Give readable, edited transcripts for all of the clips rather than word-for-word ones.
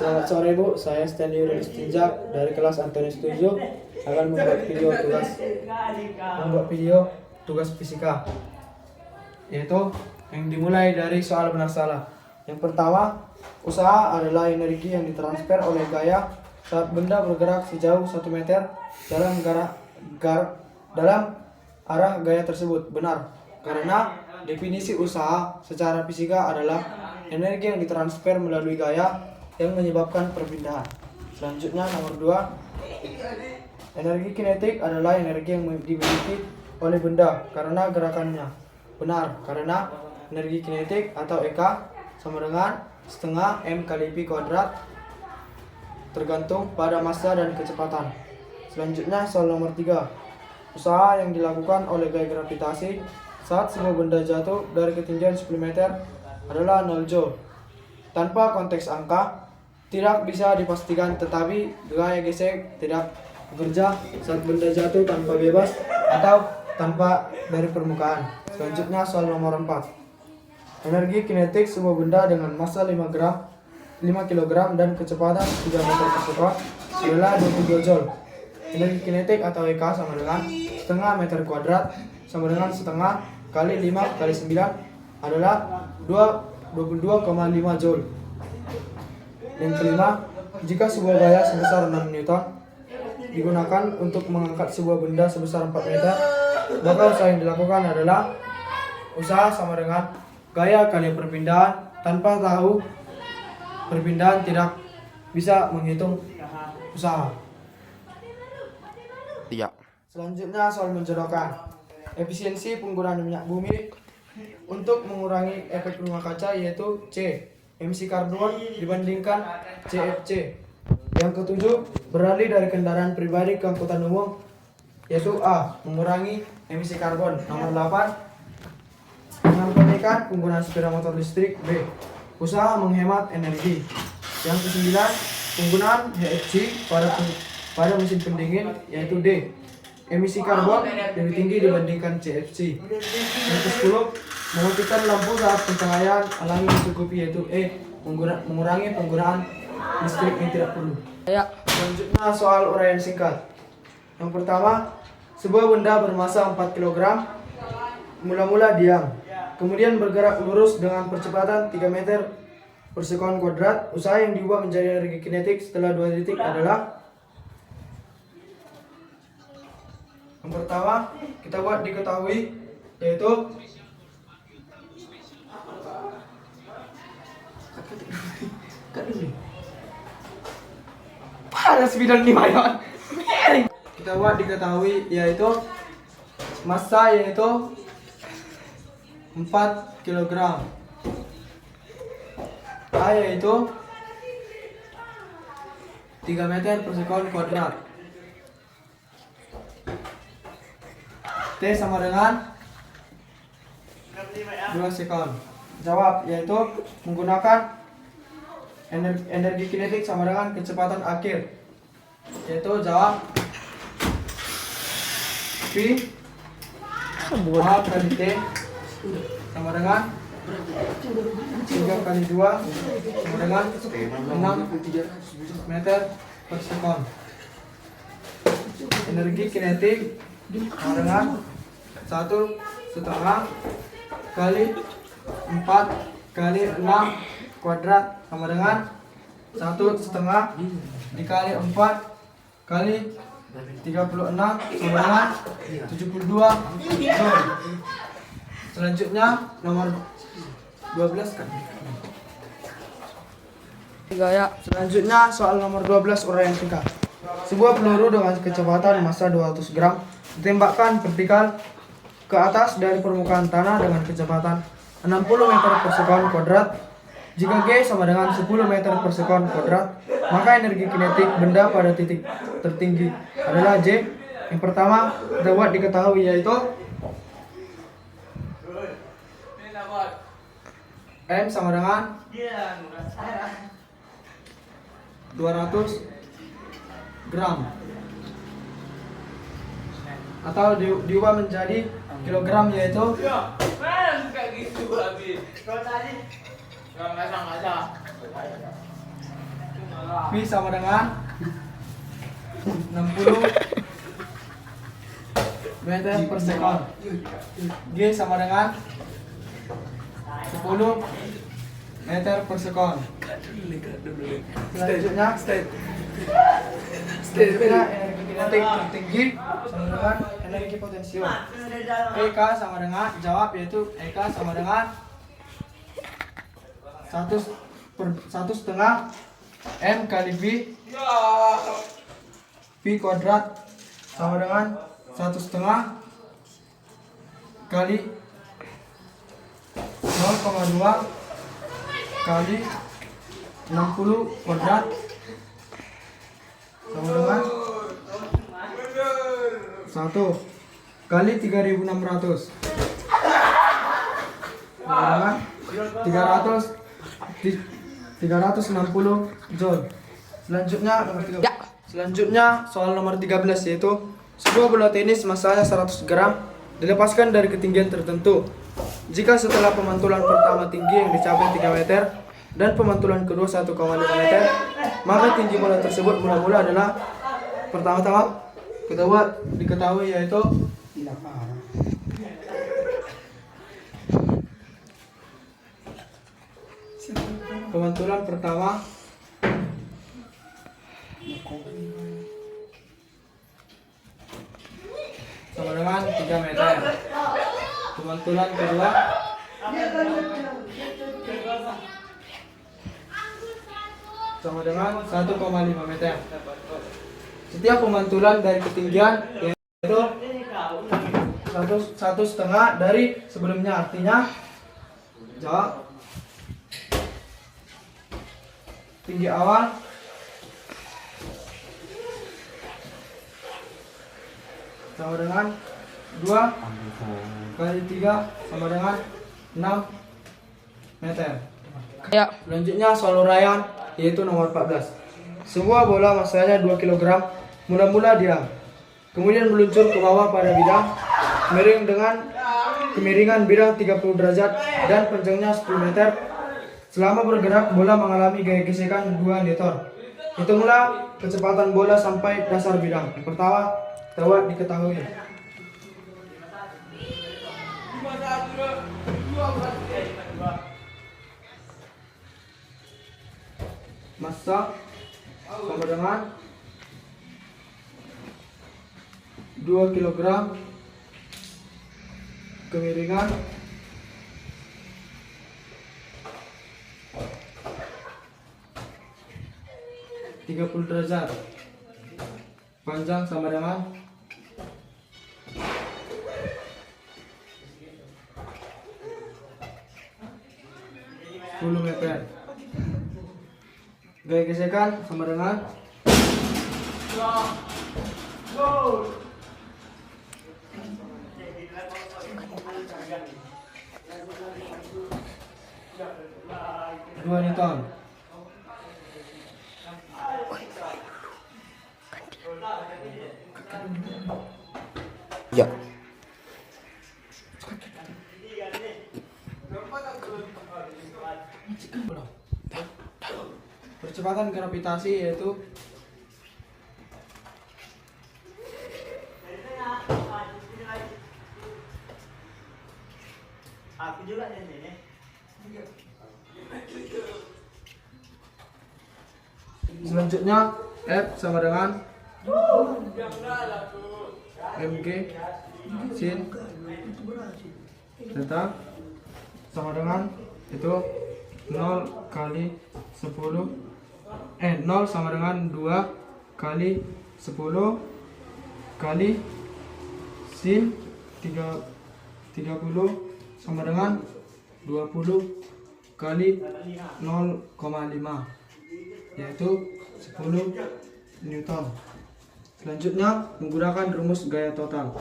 Selamat sore Bu, saya Stanley Rulistinjak dari kelas Antonius 7 akan membuat video tugas fisika, yaitu yang dimulai dari soal benar salah. Yang pertama, usaha adalah energi yang ditransfer oleh gaya saat benda bergerak sejauh 1 meter dalam arah gaya tersebut. Benar, karena definisi usaha secara fisika adalah energi yang ditransfer melalui gaya yang menyebabkan perpindahan. Selanjutnya nomor 2, energi kinetik adalah energi yang dimiliki oleh benda karena gerakannya. Benar, karena energi kinetik atau EK sama dengan setengah M kali P kuadrat tergantung pada massa dan kecepatan. Selanjutnya soal nomor 3, usaha yang dilakukan oleh gaya gravitasi saat sebuah benda jatuh dari ketinggian 10 meter adalah 0 Joule. Tanpa konteks angka, tidak bisa dipastikan, tetapi gaya gesek tidak bekerja saat benda jatuh tanpa bebas atau tanpa dari permukaan. Selanjutnya soal nomor 4. Energi kinetik sebuah benda dengan massa 5 kg dan kecepatan 3 meter per sekon adalah 22 Joule. Energi kinetik atau EK sama dengan setengah meter kuadrat sama dengan setengah kali 5 kali 9 adalah 22,5 Joule. Yang kelima, jika sebuah gaya sebesar 6 Newton digunakan untuk mengangkat sebuah benda sebesar 4 meter, maka usaha yang dilakukan adalah usaha sama dengan gaya kali perpindahan. Tanpa tahu perpindahan tidak bisa menghitung usaha. Iya. Selanjutnya soal menjodohkan efisiensi penggunaan minyak bumi untuk mengurangi efek rumah kaca, yaitu C, emisi karbon dibandingkan CFC. Yang ketujuh, beralih dari kendaraan pribadi ke angkutan umum, yaitu A, mengurangi emisi karbon. Nomor 8, mengampunikan penggunaan sepeda motor listrik. B, usaha menghemat energi. Yang ke-9, penggunaan HFC pada mesin pendingin, yaitu D, emisi karbon lebih tinggi dibandingkan CFC. Yang ke-10, mematikan lampu saat pencahayaan alami mencukupi, yaitu E, mengurangi penggunaan listrik yang tidak perlu. Selanjutnya soal uraian singkat. Yang pertama, sebuah benda bermassa 4 kg mula-mula diam, kemudian bergerak lurus dengan percepatan 3 meter per sekon kuadrat. Usaha yang diubah menjadi energi kinetik setelah 2 detik adalah, yang pertama kita buat diketahui, yaitu kita buat diketahui yaitu massa yaitu 4 kg, A yaitu 3 meter per sekon kuadrat, T sama dengan 2 sekon. Jawab yaitu menggunakan energi kinetik sama dengan kecepatan akhir, yaitu jawab P A kali T sama dengan 3 kali 2 sama dengan 6 meter per sekon. Energi kinetik sama dengan 1,5 kali 4 kali 6 kuadrat sama dengan 1,5 dikali 4 kali 36 sama dengan 72 Joule. Selanjutnya nomor 12 kan. Selanjutnya soal nomor 12, uraian singkat. Sebuah peluru dengan kecepatan massa 200 gram ditembakkan vertikal ke atas dari permukaan tanah dengan kecepatan 60 meter per sekon kuadrat. Jika G sama dengan 10 meter per sekon kuadrat, maka energi kinetik benda pada titik tertinggi adalah J. Yang pertama kita buat diketahui, yaitu M sama dengan 200 gram atau diubah menjadi kilogram, yaitu V sama dengan 60 meter per second. G sama dengan 10 meter per second. Selanjutnya energi kinetik tertinggi sama dengan energi potensial. EK sama dengan, jawab, yaitu EK sama dengan 1/1 M kali V. V kuadrat sama dengan 1/2 kali 0,2 kali 60 kuadrat sama dengan 1 kali 3600 sama dengan 360 joule. Selanjutnya soal nomor 13, yaitu sebuah bola tenis masanya 100 gram dilepaskan dari ketinggian tertentu. Jika setelah pemantulan pertama tinggi yang dicapai 3 meter dan pemantulan kedua 1,5 meter, maka tinggi bola tersebut mula-mula adalah pertama-tama diketahui yaitu pemantulan pertama sama dengan 3 meter. Pemantulan kedua sama dengan 1,5 meter. Setiap pemantulan dari ketinggian yaitu 1,5 dari sebelumnya, artinya jawab tinggi awal sama dengan 2 kali 3 sama dengan 6 meter. Ya. Selanjutnya soal uraian, yaitu nomor 14. Sebuah bola masanya 2 kg mula-mula diam, kemudian meluncur ke bawah pada bidang miring dengan kemiringan bidang 30 derajat dan panjangnya 10 meter. Selama bergerak, bola mengalami gaya gesekan 2 Newton. Hitunglah kecepatan bola sampai dasar bidang. Yang pertama, dapat diketahui. Massa sama dengan 2 kg, kemiringan 30 derajat, panjang sama dengan 10 meter. Gaya gesekan sama dengan dua Newton. Ya. Percepatan gravitasi yaitu selanjutnya F sama dengan mg sin theta sama dengan itu 0 kali 10 0 sama dengan 2 kali 10 kali sin 30 sama dengan 20 kali 0,5 yaitu 10 Newton. Selanjutnya menggunakan rumus gaya total.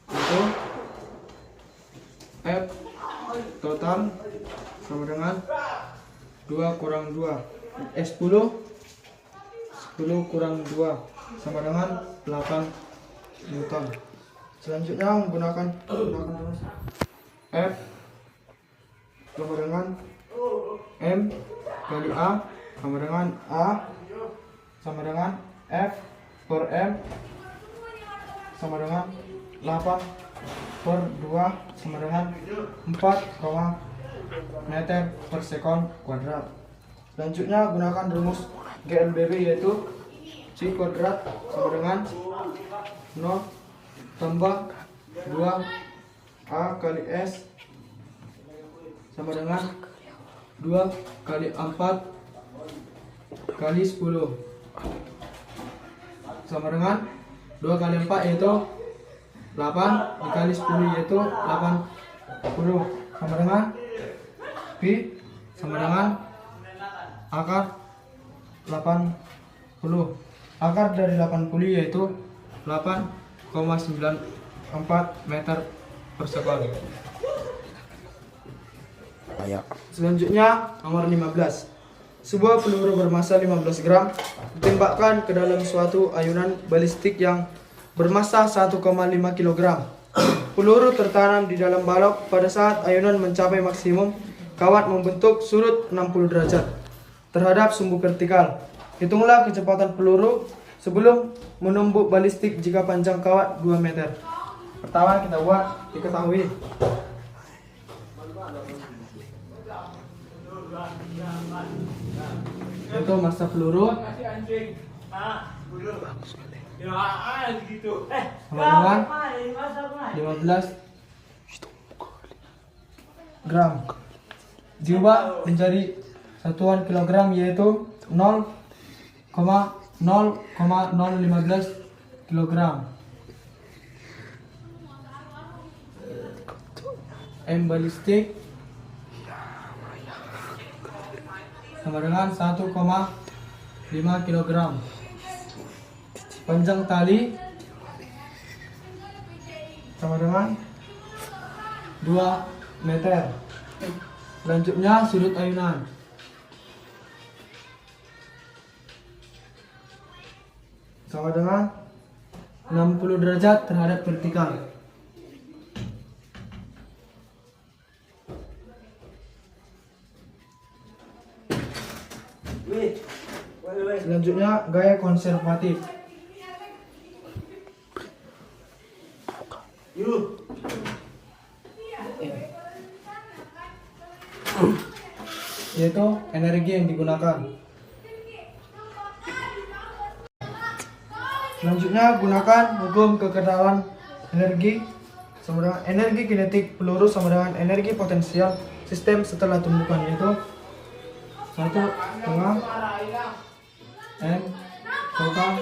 Itu F total sama dengan 2 kurang 2 10 kurang 2 sama dengan 8 Newton. Selanjutnya menggunakan rumus F sama dengan M kali A sama dengan A sama dengan F per M sama dengan 8 per 2 sama dengan 4, meter per sekon kuadrat. Selanjutnya gunakan rumus GLBB yaitu C kuadrat sama dengan 0 tambah 2 A kali S sama dengan 2 kali 4 kali 10 sama dengan 2 kali 4 yaitu 8 dikali 10 yaitu 80 sama dengan Pi sama dengan akar 80. Akar dari 80 yaitu 8,94 meter per sekon. Ya. Selanjutnya nomor 15. Sebuah peluru bermasa 15 gram ditembakkan ke dalam suatu ayunan balistik yang bermasa 1,5 kg. Peluru tertanam di dalam balok. Pada saat ayunan mencapai maksimum, kawat membentuk sudut 60 derajat terhadap sumbu vertikal. Hitunglah kecepatan peluru sebelum menumbuk balistik jika panjang kawat 2 meter. Pertama kita buat diketahui. Itu masa peluru sama dengan 15 gram. Diubah menjadi satuan kilogram yaitu 0,015 kilogram. M balistik sama dengan 1,5 kilogram. Panjang tali sama dengan 2 meter. Selanjutnya sudut ayunan. Sama dengan 60 derajat terhadap vertikal. Selanjutnya gaya konservatif. Yaitu energi yang digunakan. Selanjutnya gunakan hukum kekentalan energi sama dengan energi kinetik peluru sama dengan energi potensial sistem setelah tumbukan, yaitu 1,5 M total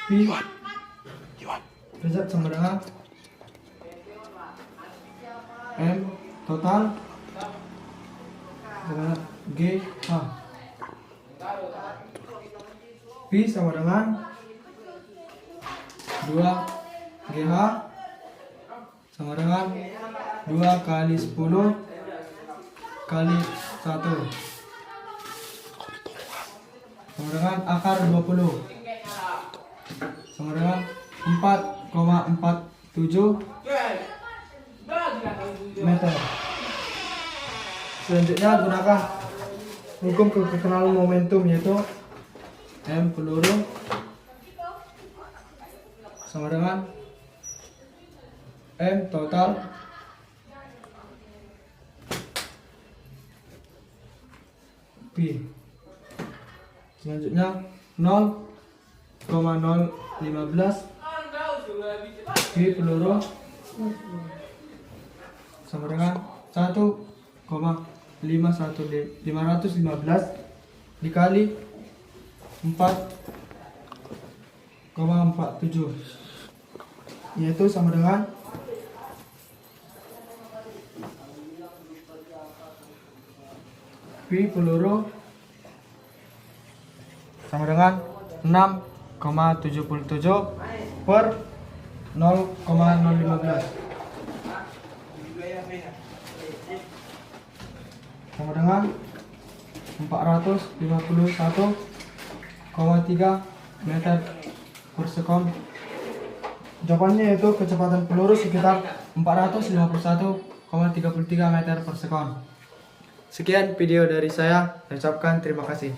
Pi derajat sama dengan M total dengan G H. Pi sama dengan 2 GH sama dengan 2 kali 10 kali 1 sama dengan akar 20 sama dengan 4,47 meter. Selanjutnya gunakan hukum kekenalan momentum yaitu M peluru sama dengan M total Pi. Selanjutnya 0,015 Pi peluru sama dengan 1,515 dikali 4,47 yaitu sama dengan Pi peluru sama dengan 6,77 per 0,015 sama dengan 451,3 meter per sekon. Jawabannya yaitu kecepatan peluru sekitar 451,3 meter per sekon. Sekian video dari saya ucapkan terima kasih.